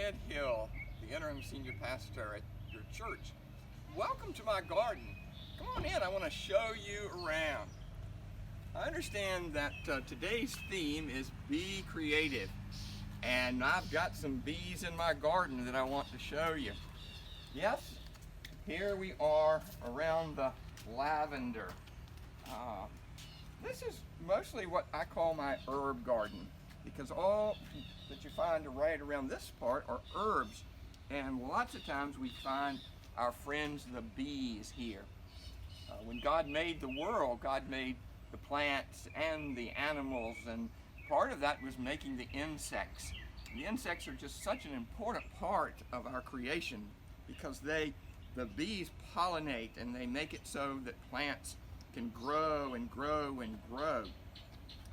Ed Hill, the interim senior pastor at your church. Welcome to my garden. Come on in, I want to show you around. I understand that today's theme is Be Creative, and I've got some bees in my garden that I want to show you. Yes, here we are around the lavender. This is mostly what I call my herb garden, because all that you find right around this part are herbs, and lots of times we find our friends the bees here. When God made the world, God made the plants and the animals, and part of that was making the insects. The insects are just such an important part of our creation because the bees pollinate and they make it so that plants can grow and grow and grow.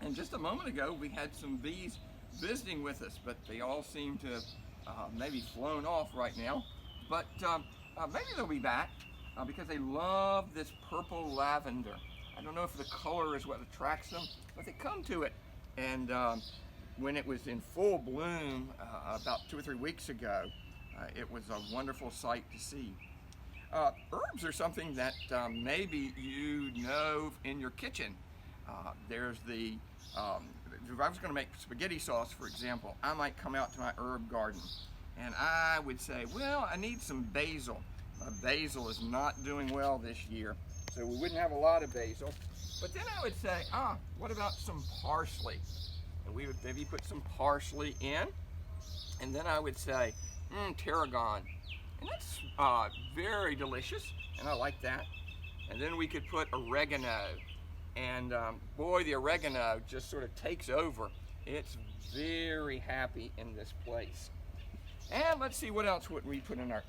And just a moment ago we had some bees visiting with us, but they all seem to have maybe flown off right now. But maybe they'll be back because they love this purple lavender. I don't know if the color is what attracts them, but they come to it. And when it was in full bloom about 2 or 3 weeks ago, it was a wonderful sight to see. Herbs are something that maybe you know in your kitchen. There's the, if I was going to make spaghetti sauce, for example, I might come out to my herb garden and I would say, well, I need some basil. Basil is not doing well this year, so we wouldn't have a lot of basil. But then I would say, what about some parsley? And we would maybe put some parsley in, and then I would say, tarragon. And that's very delicious, and I like that. And then we could put oregano, and boy, the oregano just sort of takes over. It's very happy in this place. And let's see what else would we put in our,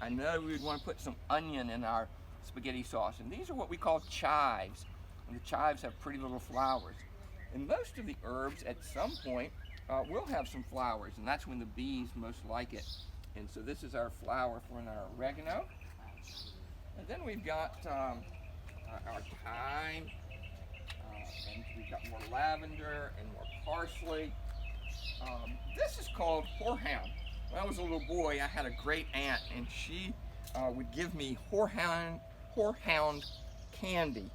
I know we would want to put some onion in our spaghetti sauce, and these are what we call chives. And the chives have pretty little flowers. And most of the herbs at some point will have some flowers, and that's when the bees most like it. And so this is our flower for our oregano. And then we've got our thyme, and we've got more lavender and more parsley. This is called horehound. When I was a little boy, I had a great aunt, and she would give me horehound candy.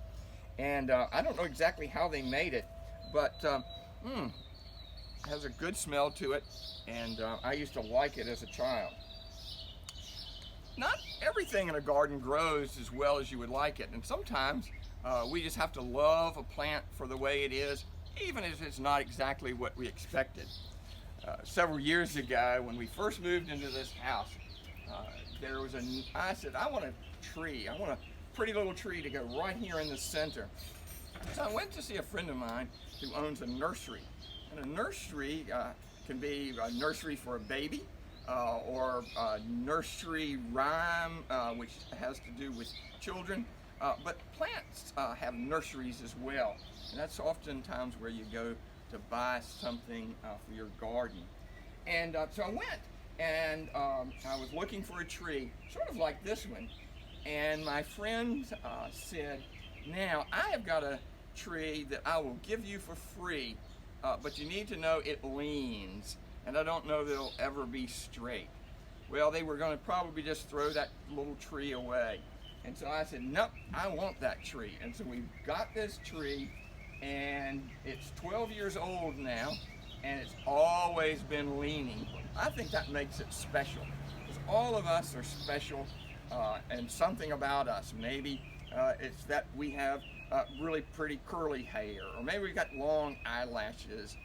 And I don't know exactly how they made it, but it has a good smell to it, and I used to like it as a child. Not everything in a garden grows as well as you would like it, and sometimes we just have to love a plant for the way it is, even if it's not exactly what we expected. Several years ago, when we first moved into this house, I said, I want a tree. I want a pretty little tree to go right here in the center. So I went to see a friend of mine who owns a nursery. And a nursery can be a nursery for a baby, or a nursery rhyme, which has to do with children. But plants have nurseries as well. And that's oftentimes where you go to buy something for your garden. And so I went, and I was looking for a tree, sort of like this one. And my friend said, now I have got a tree that I will give you for free, but you need to know it leans, and I don't know that it'll ever be straight. Well, they were going to probably just throw that little tree away. And so I said, nope, I want that tree. And so we got this tree, and it's 12 years old now, and it's always been leaning. I think that makes it special, because all of us are special, and something about us. Maybe it's that we have really pretty curly hair, or maybe we've got long eyelashes,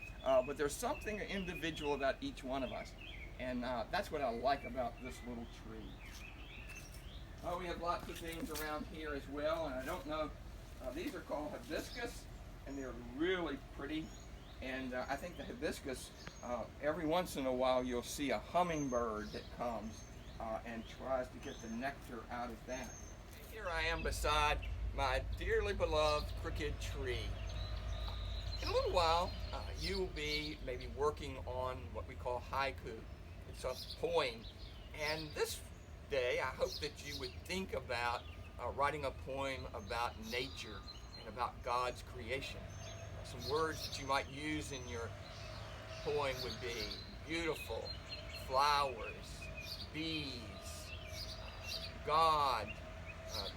but there's something individual about each one of us, and that's what I like about this little tree. We have lots of things around here as well, and I don't know, these are called hibiscus, and they're really pretty. And I think the hibiscus, every once in a while you'll see a hummingbird that comes and tries to get the nectar out of that. Here I am beside my dearly beloved crooked tree. In a little while, you will be maybe working on what we call haiku. It's a poem. And this day, I hope that you would think about writing a poem about nature and about God's creation. Some words that you might use in your poem would be beautiful, flowers, bees, God,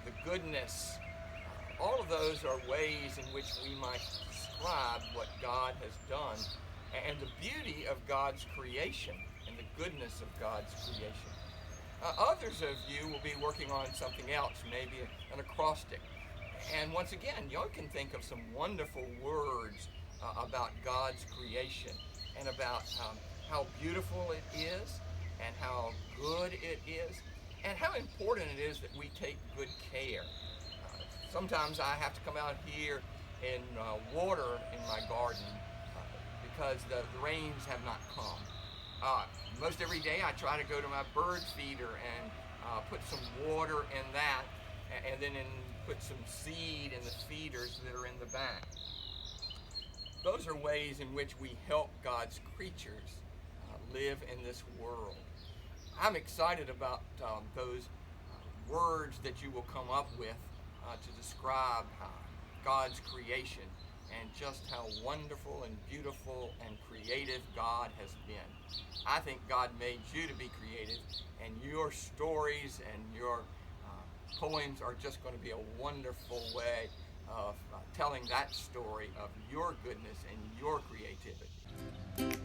the goodness. All of those are ways in which we might describe what God has done and the beauty of God's creation and the goodness of God's creation. Others of you will be working on something else, maybe an acrostic. And once again, you can think of some wonderful words about God's creation and about how beautiful it is and how good it is and how important it is that we take good care. Sometimes I have to come out here and water in my garden because the rains have not come. Most every day I try to go to my bird feeder and put some water in that and then put some seed in the feeders that are in the back. Those are ways in which we help God's creatures live in this world. I'm excited about those words that you will come up with to describe God's creation and just how wonderful and beautiful and creative God has been. I think God made you to be creative, and your stories and your poems are just going to be a wonderful way of telling that story of your goodness and your creativity.